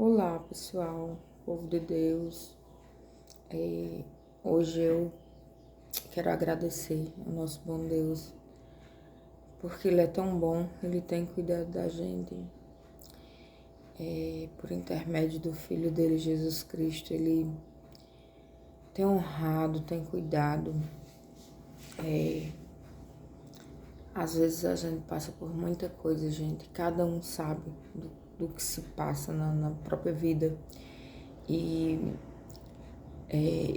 Olá, pessoal, povo de Deus. Hoje eu quero agradecer ao nosso bom Deus, porque Ele é tão bom, Ele tem cuidado da gente. Por intermédio do Filho dele, Jesus Cristo, Ele tem honrado, tem cuidado. Às vezes a gente passa por muita coisa, gente. Cada um sabe do que se passa na própria vida. E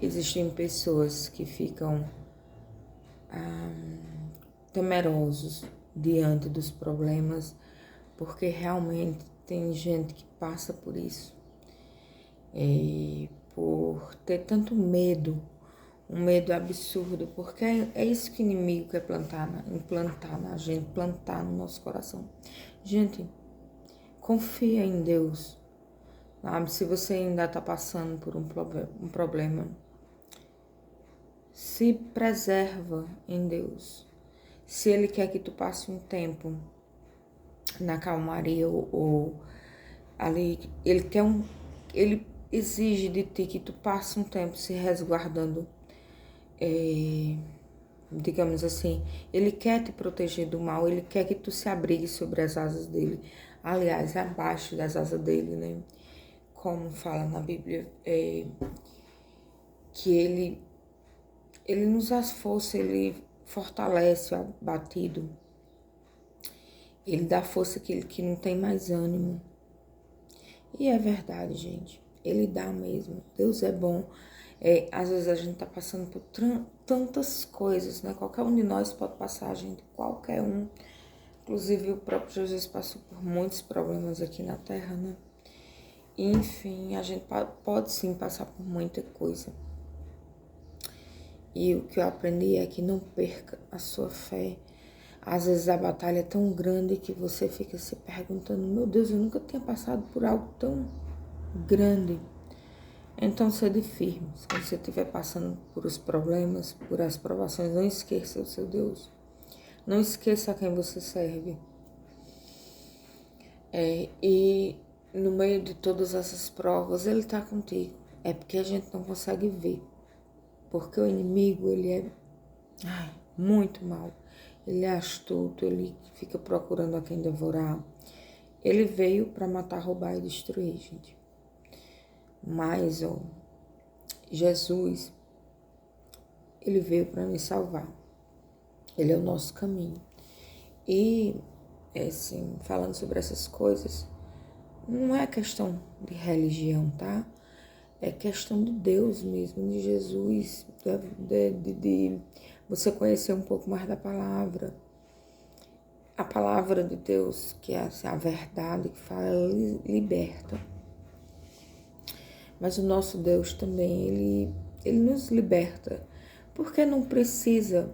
existem pessoas que ficam temerosos diante dos problemas, porque realmente tem gente que passa por isso, por ter tanto medo, um medo absurdo, porque é isso que o inimigo quer implantar na gente, plantar no nosso coração. Gente, confia em Deus, sabe? Se você ainda está passando por um problema, se preserva em Deus. Se Ele quer que tu passe um tempo na calmaria ou ali, Ele exige de ti que tu passe um tempo se resguardando, digamos assim. Ele quer te proteger do mal, Ele quer que tu se abrigue sobre as asas dele. Aliás, abaixo das asas dele, né? Como fala na Bíblia, que Ele nos dá força, Ele fortalece o abatido. Ele dá força àquele que não tem mais ânimo. E é verdade, gente. Ele dá mesmo. Deus é bom. Às vezes a gente tá passando por tantas coisas, né? Qualquer um de nós pode passar, gente. Qualquer um. Inclusive o próprio Jesus passou por muitos problemas aqui na Terra, né? E, enfim, a gente pode sim passar por muita coisa. E o que eu aprendi é que não perca a sua fé. Às vezes a batalha é tão grande que você fica se perguntando: meu Deus, eu nunca tinha passado por algo tão grande. Então, sede firme. Quando você estiver passando por os problemas, por as provações, não esqueça o seu Deus. Não esqueça a quem você serve. E no meio de todas essas provas, Ele está contigo. É porque a gente não consegue ver. Porque o inimigo, ele é muito mal. Ele é astuto, ele fica procurando a quem devorar. Ele veio para matar, roubar e destruir, gente. Mas, Jesus, ele veio para nos salvar. Ele é o nosso caminho. E, assim, falando sobre essas coisas, não é questão de religião, tá? É questão de Deus mesmo, de Jesus, de você conhecer um pouco mais da palavra. A palavra de Deus, que é assim, a verdade que fala, ela liberta. Mas o nosso Deus também, ele nos liberta. Porque não precisa,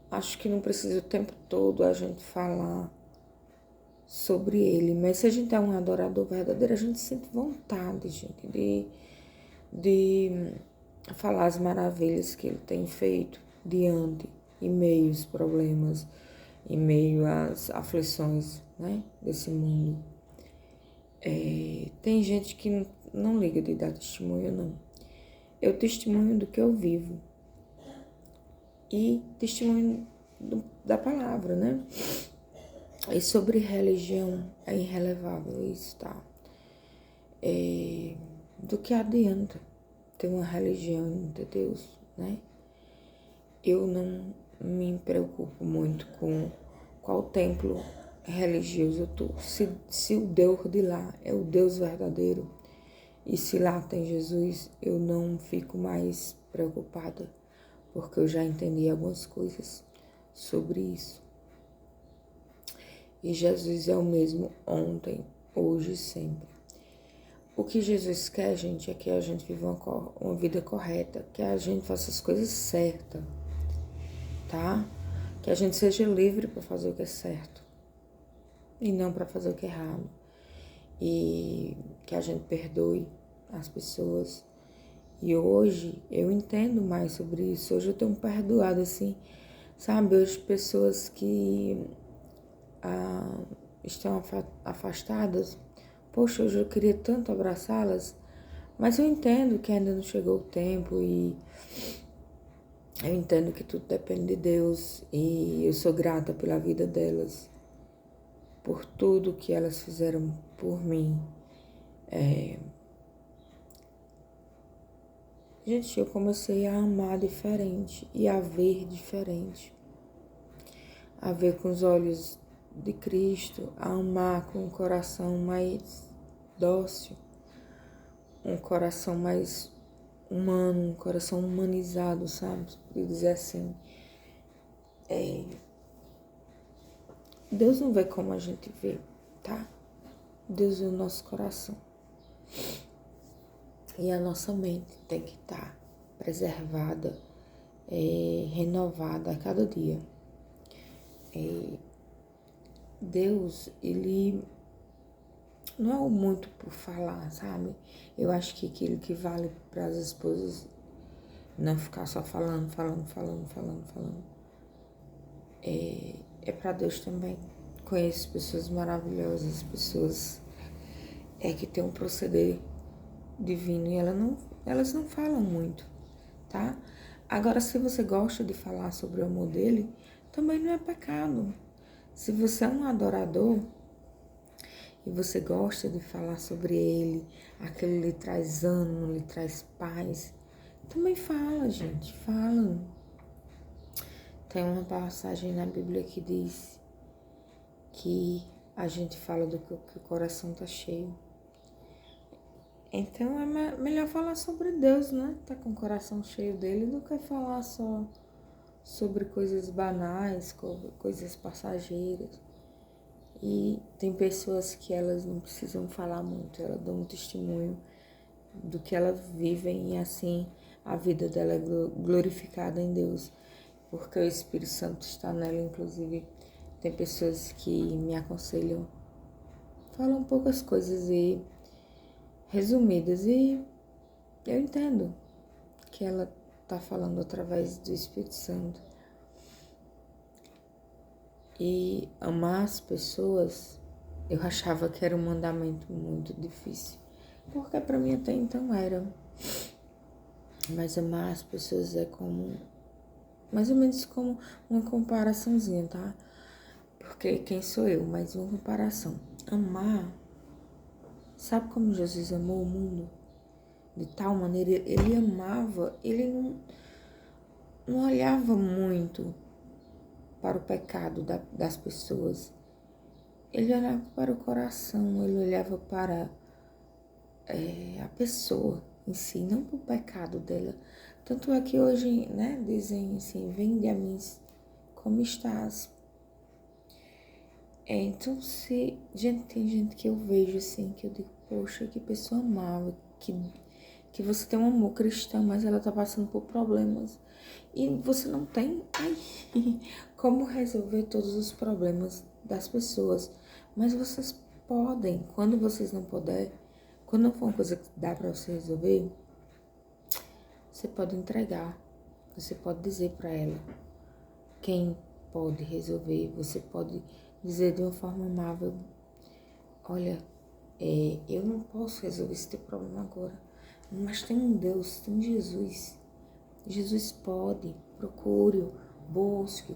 acho que não precisa o tempo todo a gente falar sobre ele. Mas se a gente é um adorador verdadeiro, a gente sente vontade, gente, de falar as maravilhas que ele tem feito diante, em meio aos problemas, em meio às aflições, né, desse mundo. Tem gente que não liga de dar testemunho, não. Eu testemunho do que eu vivo. E testemunho da palavra, né? E sobre religião é irrelevável isso, tá? Do que adianta ter uma religião de Deus, né? Eu não me preocupo muito com qual templo religioso eu tô. Se o Deus de lá é o Deus verdadeiro e se lá tem Jesus, eu não fico mais preocupada, porque eu já entendi algumas coisas sobre isso. E Jesus é o mesmo ontem, hoje e sempre. O que Jesus quer, gente, é que a gente viva uma vida correta, que a gente faça as coisas certas, tá? Que a gente seja livre para fazer o que é certo e não para fazer o que é errado. E que a gente perdoe as pessoas. E hoje eu entendo mais sobre isso. Hoje eu tenho perdoado, assim, sabe? Hoje pessoas que estão afastadas poxa, hoje eu queria tanto abraçá-las, mas eu entendo que ainda não chegou o tempo e eu entendo que tudo depende de Deus e eu sou grata pela vida delas, por tudo que elas fizeram por mim. Gente, eu comecei a amar diferente e a ver diferente, a ver com os olhos de Cristo, a amar com um coração mais dócil, um coração mais humano, um coração humanizado, sabe? Eu dizer assim, Deus não vê como a gente vê, tá? Deus vê o nosso coração. E a nossa mente tem que estar preservada, renovada a cada dia. Deus, ele não é muito por falar, sabe? Eu acho que aquilo que vale para as esposas não ficar só falando. É para Deus também. Conheço pessoas maravilhosas, pessoas que têm um proceder divino e elas não falam muito, tá? Agora, se você gosta de falar sobre o amor dele, também não é pecado. Se você é um adorador e você gosta de falar sobre ele, aquilo lhe traz ânimo, lhe traz paz, também fala, gente, fala. Tem uma passagem na Bíblia que diz que a gente fala do que o coração tá cheio. Então é melhor falar sobre Deus, né? Tá com o coração cheio dele, do que falar só sobre coisas banais, coisas passageiras. E tem pessoas que elas não precisam falar muito, elas dão um testemunho do que elas vivem e assim a vida dela é glorificada em Deus, porque o Espírito Santo está nela. Inclusive, tem pessoas que me aconselham, falam poucas coisas e resumidas, e eu entendo que ela está falando através do Espírito Santo. E amar as pessoas, eu achava que era um mandamento muito difícil, porque para mim até então era. Mas amar as pessoas é como, mais ou menos como uma comparaçãozinha, tá? Porque quem sou eu? Mais uma comparação. Amar, sabe como Jesus amou o mundo? De tal maneira, ele amava, ele não olhava muito para o pecado das pessoas. Ele olhava para o coração, ele olhava para a pessoa em si, não para o pecado dela. Tanto é que hoje, né, dizem assim, vinde a mim como estás. Então, tem gente que eu vejo assim, que eu digo, poxa, que pessoa amável, que você tem um amor cristão, mas ela tá passando por problemas. E você não tem como resolver todos os problemas das pessoas. Mas vocês podem, quando vocês não puderem, quando não for uma coisa que dá pra você resolver, você pode entregar. Você pode dizer pra ela quem pode resolver. Você pode dizer de uma forma amável, olha, eu não posso resolver esse teu problema agora, mas tem um Deus, tem Jesus. Jesus pode, procure-o, busque,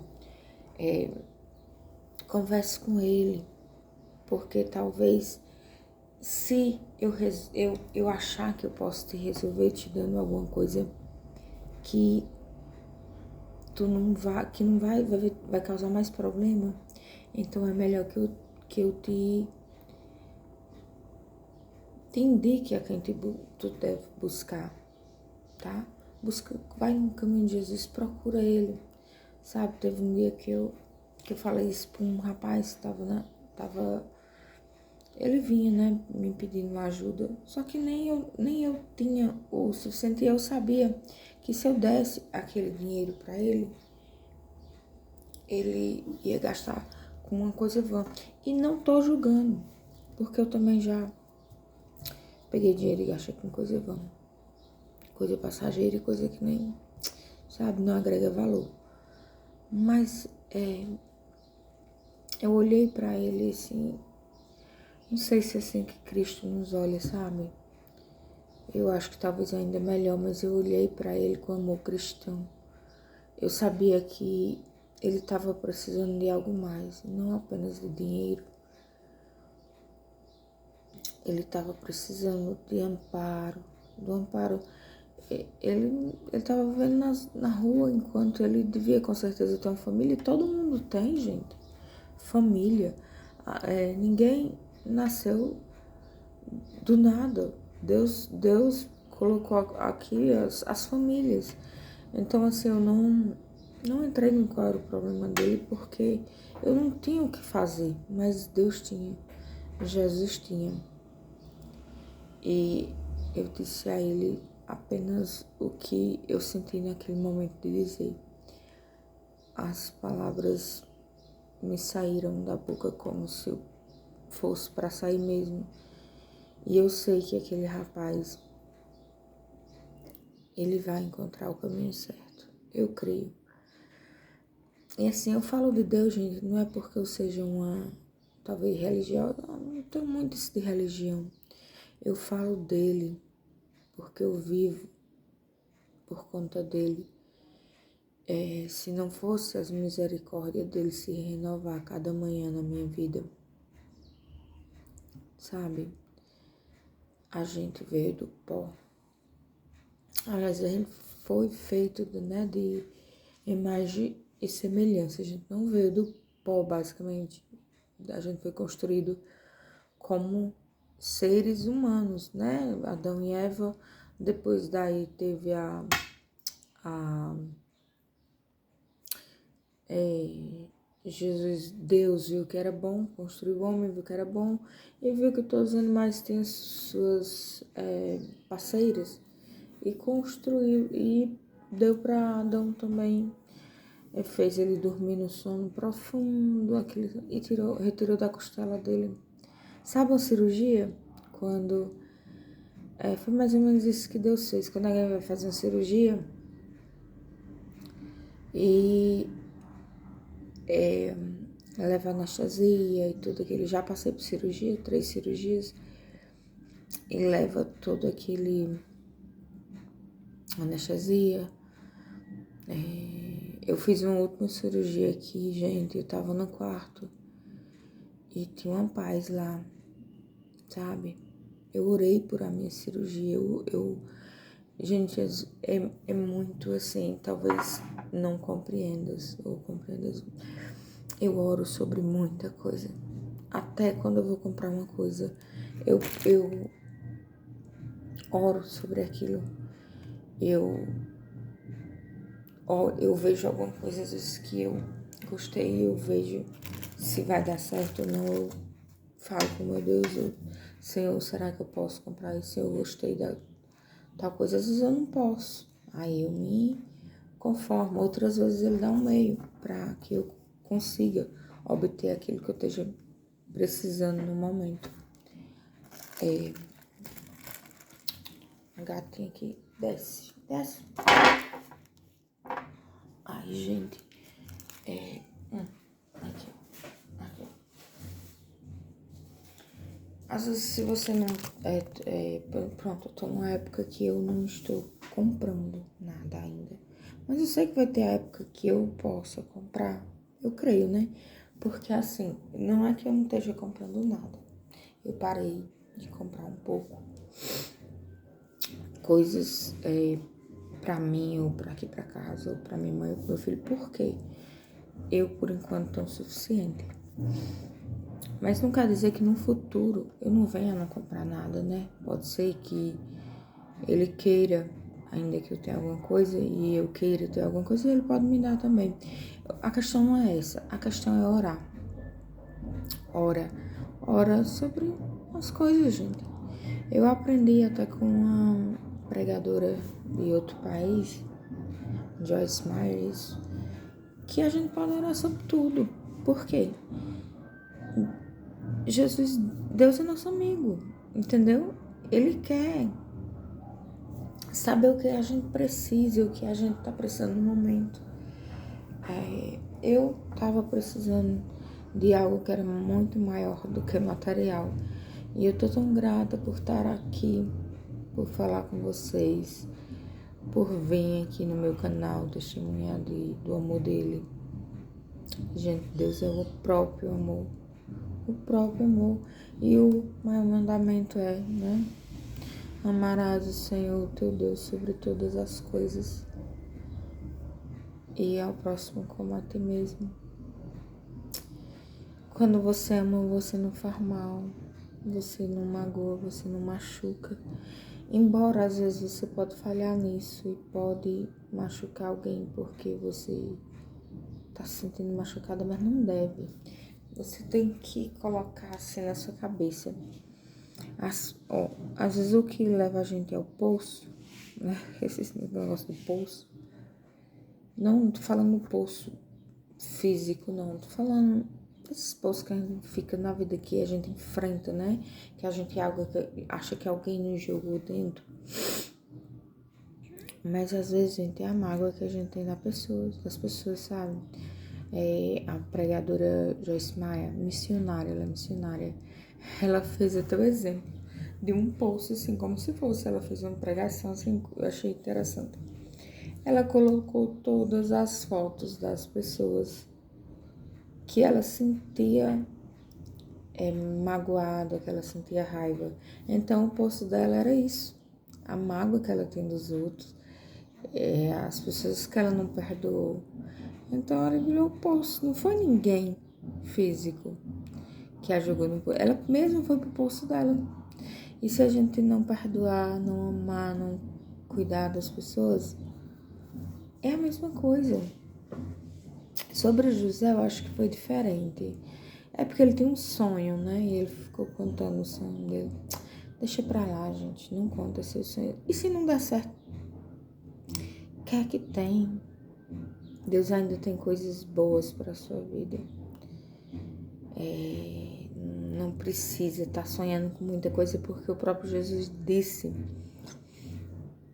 converse com ele, porque talvez se eu achar que eu posso te resolver te dando alguma coisa que que não vai causar mais problema, então é melhor que eu te indique a quem tu deve buscar, tá? Vai no caminho de Jesus, procura ele, sabe? Teve um dia que eu falei isso pra um rapaz que ele vinha, né, me pedindo ajuda, só que nem eu tinha o suficiente, e eu sabia que se eu desse aquele dinheiro pra ele ia gastar com uma coisa vã. E não tô julgando, porque eu também já peguei dinheiro e gastei com coisa vã. Coisa passageira e coisa que nem, sabe, não agrega valor. Mas eu olhei pra ele assim, Não sei se é assim que Cristo nos olha, sabe? Eu acho que talvez ainda melhor, mas eu olhei para ele com amor cristão. Eu sabia que ele estava precisando de algo mais, não apenas de dinheiro. Ele estava precisando de amparo, do amparo. Ele estava vivendo na rua enquanto ele devia com certeza ter uma família. E todo mundo tem, gente, família. Ninguém nasceu do nada. Deus colocou aqui as famílias. Então, assim, eu não entrei no qual era o problema dele, porque eu não tinha o que fazer, mas Deus tinha, Jesus tinha. E eu disse a ele apenas o que eu senti naquele momento de dizer. As palavras me saíram da boca como se eu fosse para sair mesmo. E eu sei que aquele rapaz, ele vai encontrar o caminho certo. Eu creio. E assim, eu falo de Deus, gente, não é porque eu seja talvez religiosa, não tenho muito isso de religião. Eu falo dele porque eu vivo por conta dele. Se não fosse as misericórdias dele se renovar a cada manhã na minha vida, sabe? A gente veio do pó. Aliás, a gente foi feito, né, de imagem e semelhança. A gente não veio do pó, basicamente. A gente foi construído como seres humanos, né? Adão e Eva. Depois daí teve Jesus, Deus viu que era bom, construiu o homem, viu que era bom, e viu que todos os animais têm as suas parceiras, e construiu, e deu para Adão também, fez ele dormir no sono profundo, e retirou da costela dele. Sabe uma cirurgia? Quando, foi mais ou menos isso que Deus fez, quando alguém vai fazer uma cirurgia, e leva anestesia e tudo aquilo. Já passei por cirurgia, 3 cirurgias, e leva todo aquele anestesia. Eu fiz uma última cirurgia aqui, gente, eu tava no quarto e tinha uma paz lá, sabe? Eu orei por a minha cirurgia, gente, é muito assim, talvez não compreendas ou compreendas. Eu oro sobre muita coisa. Até quando eu vou comprar uma coisa, eu oro sobre aquilo. Eu vejo alguma coisa, às vezes, que eu gostei, eu vejo se vai dar certo ou não. Eu falo com meu Deus, Senhor, será que eu posso comprar isso? Se eu gostei da tal coisa, às vezes eu não posso. Aí eu me conformo. Outras vezes ele dá um meio para que eu consiga obter aquilo que eu esteja precisando no momento. A gatinha aqui desce. Ai, gente. Aqui. Às vezes, se você não... pronto, eu tô numa época que eu não estou comprando nada ainda. Mas eu sei que vai ter a época que eu possa comprar. Eu creio, né? Porque assim, não é que eu não esteja comprando nada. Eu parei de comprar um pouco. Coisas pra mim, ou pra aqui pra casa, ou pra minha mãe, ou pro meu filho. Por quê? Eu, por enquanto, tô o suficiente. Mas não quer dizer que no futuro eu não venha a não comprar nada, né? Pode ser que ele queira, ainda que eu tenha alguma coisa, e eu queira ter alguma coisa, ele pode me dar também. A questão não é essa, a questão é orar. Ora sobre as coisas, gente. Eu aprendi até com uma pregadora de outro país, Joyce Myers, que a gente pode orar sobre tudo. Por quê? Deus é nosso amigo, entendeu? Ele quer saber o que a gente precisa, o que a gente tá precisando no momento. Eu tava precisando de algo que era muito maior do que material. E eu tô tão grata por estar aqui, por falar com vocês, por vir aqui no meu canal testemunhar do amor dele. Gente, Deus é o próprio amor. O próprio amor. E o maior mandamento é, né? Amarás o Senhor teu Deus sobre todas as coisas e ao próximo como a ti mesmo. Quando você ama, você não faz mal, você não magoa, você não machuca. Embora às vezes você pode falhar nisso e pode machucar alguém porque você tá se sentindo machucada, mas não deve. Você tem que colocar assim na sua cabeça. Às vezes o que leva a gente ao poço, né? Esse negócio do poço. Não tô falando do poço físico, não. Tô falando desses poços que a gente fica na vida que a gente enfrenta, né? Que a gente acha que alguém nos jogou dentro. Mas às vezes, gente, é a mágoa que a gente tem das pessoas, sabe? A pregadora Joyce Meyer, missionária, ela é missionária. Ela fez até o exemplo de um poço, assim, como se fosse. Ela fez uma pregação, assim, eu achei interessante. Ela colocou todas as fotos das pessoas que ela sentia magoada, que ela sentia raiva. Então, o poço dela era isso. A mágoa que ela tem dos outros, as pessoas que ela não perdoou. Então, ela virou o poço. Não foi ninguém físico que a jogou no poço. Ela mesma foi pro poço dela. E se a gente não perdoar, não amar, não cuidar das pessoas, é a mesma coisa. Sobre o José, eu acho que foi diferente. É porque ele tem um sonho, né? E ele ficou contando o sonho dele. Deixa pra lá, gente. Não conta seu sonho. E se não der certo? O que é que tem? Deus ainda tem coisas boas pra sua vida. Não precisa estar sonhando com muita coisa, porque o próprio Jesus disse: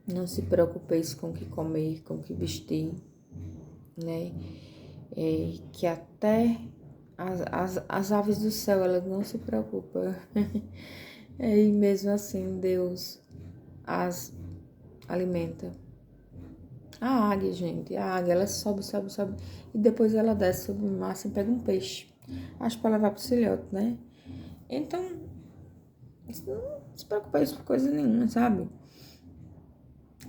não se preocupeis com o que comer, com o que vestir, né? Que até as aves do céu, elas não se preocupam. E mesmo assim, Deus as alimenta. A águia, gente, a águia, ela sobe, sobe, sobe, e depois ela desce sobre o mar, assim, pega um peixe. Acho para levar pro filhote, né? Então, não se preocupa isso por coisa nenhuma, sabe?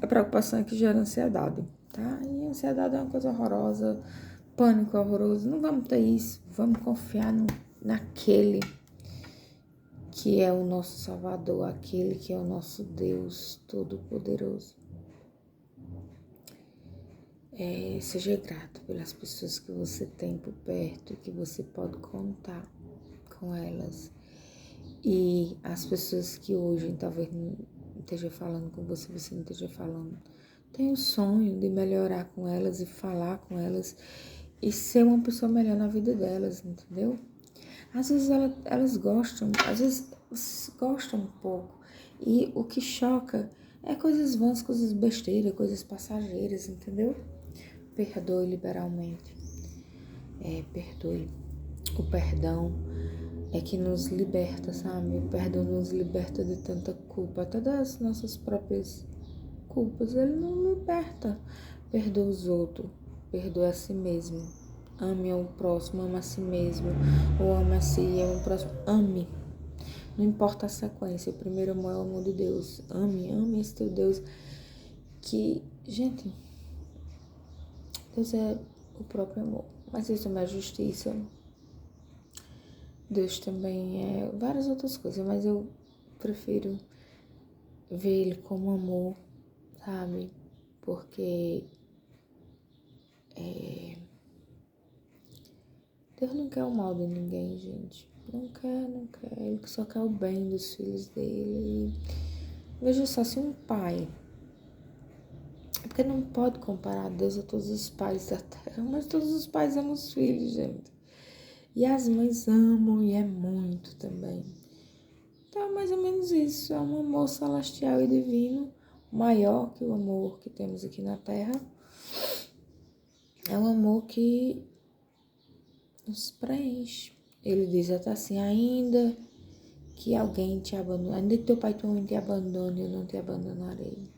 A preocupação é que gera ansiedade, tá? E ansiedade é uma coisa horrorosa, pânico é horroroso. Não vamos ter isso, vamos confiar naquele que é o nosso Salvador, aquele que é o nosso Deus Todo-Poderoso. Seja grato pelas pessoas que você tem por perto, que você pode contar com elas. E as pessoas que hoje talvez não esteja falando com você, você não esteja falando, tem o sonho de melhorar com elas e falar com elas e ser uma pessoa melhor na vida delas, entendeu? Às vezes elas gostam, às vezes gostam um pouco. E o que choca é coisas vãs, coisas besteiras, coisas passageiras, entendeu? Perdoe liberalmente. Perdoe. O perdão é que nos liberta, sabe? O perdão nos liberta de tanta culpa, até das nossas próprias culpas. Ele não liberta. Perdoa os outros, perdoa a si mesmo. Ame ao próximo, ama a si mesmo. Ou ama a si e ama o próximo. Ame. Não importa a sequência. O primeiro amor é o amor de Deus. Ame esse teu Deus. Que, gente, Deus é o próprio amor. Mas Deus também é justiça. Deus também é várias outras coisas. Mas eu prefiro ver Ele como amor, sabe? Porque Deus não quer o mal de ninguém, gente. Não quer, não quer. Ele só quer o bem dos filhos dele. Veja só, se um pai... É porque não pode comparar Deus a todos os pais da terra, mas todos os pais amam os filhos, gente. E as mães amam, e é muito também. Então é mais ou menos isso. É um amor celestial e divino, maior que o amor que temos aqui na terra. É um amor que nos preenche. Ele diz até assim, ainda que alguém te abandone, ainda que teu pai e tua mãe te abandone, eu não te abandonarei.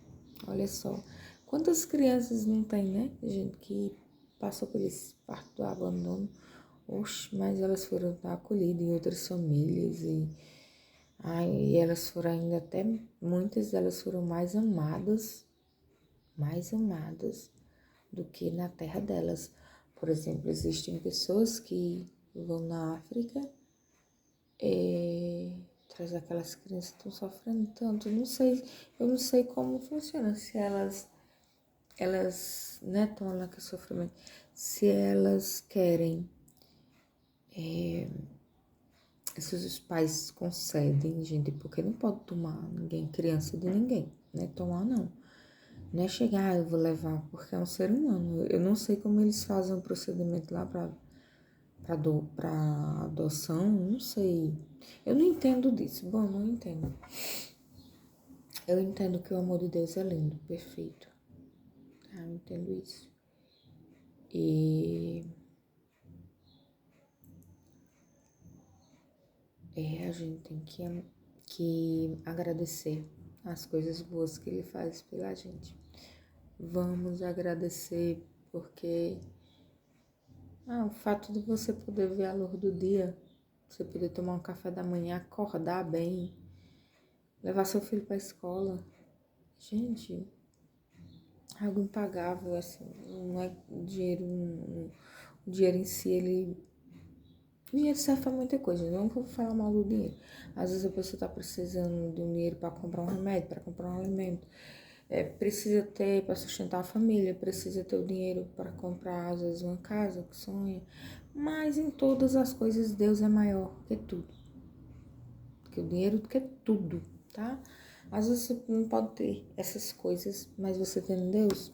Olha só, quantas crianças não tem, né? Gente que passou por esse parto do abandono, oxe, mas elas foram acolhidas em outras famílias e elas foram ainda até, muitas delas foram mais amadas do que na terra delas. Por exemplo, existem pessoas que vão na África traz aquelas crianças que estão sofrendo tanto. Eu não sei como funciona, se elas, né, estão lá com sofrimento, se elas querem, se os pais concedem, gente, porque não pode tomar ninguém, criança de ninguém, né, tomar não. Não é chegar, eu vou levar, porque é um ser humano. Eu não sei como eles fazem o procedimento lá para adoção, não sei. Eu não entendo disso. Bom, não entendo. Eu entendo que o amor de Deus é lindo, perfeito. Tá? Eu entendo isso. E a gente tem que agradecer as coisas boas que Ele faz pela gente. Vamos agradecer porque o fato de você poder ver a luz do dia, você poder tomar um café da manhã, acordar bem, levar seu filho para a escola, gente, algo impagável, assim, não é dinheiro, o dinheiro em si, o dinheiro serve para muita coisa, não vou falar mal do dinheiro. Às vezes a pessoa está precisando de um dinheiro para comprar um remédio, para comprar um alimento, precisa ter para sustentar a família, precisa ter o dinheiro para comprar, às vezes, uma casa que sonha, mas em todas as coisas Deus é maior que tudo, que o dinheiro, que tudo, tá? Às vezes você não pode ter essas coisas, mas você tendo Deus,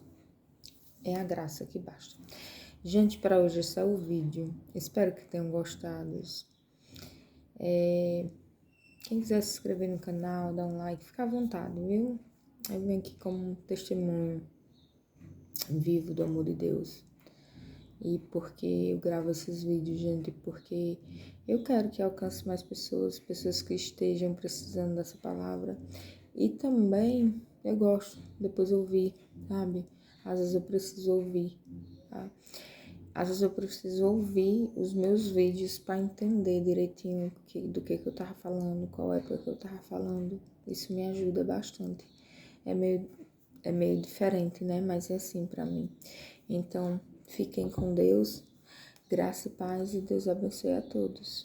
é a graça que basta. Gente, para hoje esse é o vídeo. Espero que tenham gostado. Quem quiser se inscrever no canal, dar um like, fica à vontade, viu? Eu venho aqui como um testemunho vivo do amor de Deus. E porque eu gravo esses vídeos, gente, porque eu quero que alcance mais pessoas, pessoas que estejam precisando dessa palavra. E também eu gosto, depois eu ouvir, sabe? Às vezes eu preciso ouvir, tá? Às vezes eu preciso ouvir os meus vídeos para entender direitinho do que eu tava falando, qual época que eu tava falando. Isso me ajuda bastante. É meio diferente, né? Mas é assim para mim. Então, fiquem com Deus, graça e paz, e Deus abençoe a todos.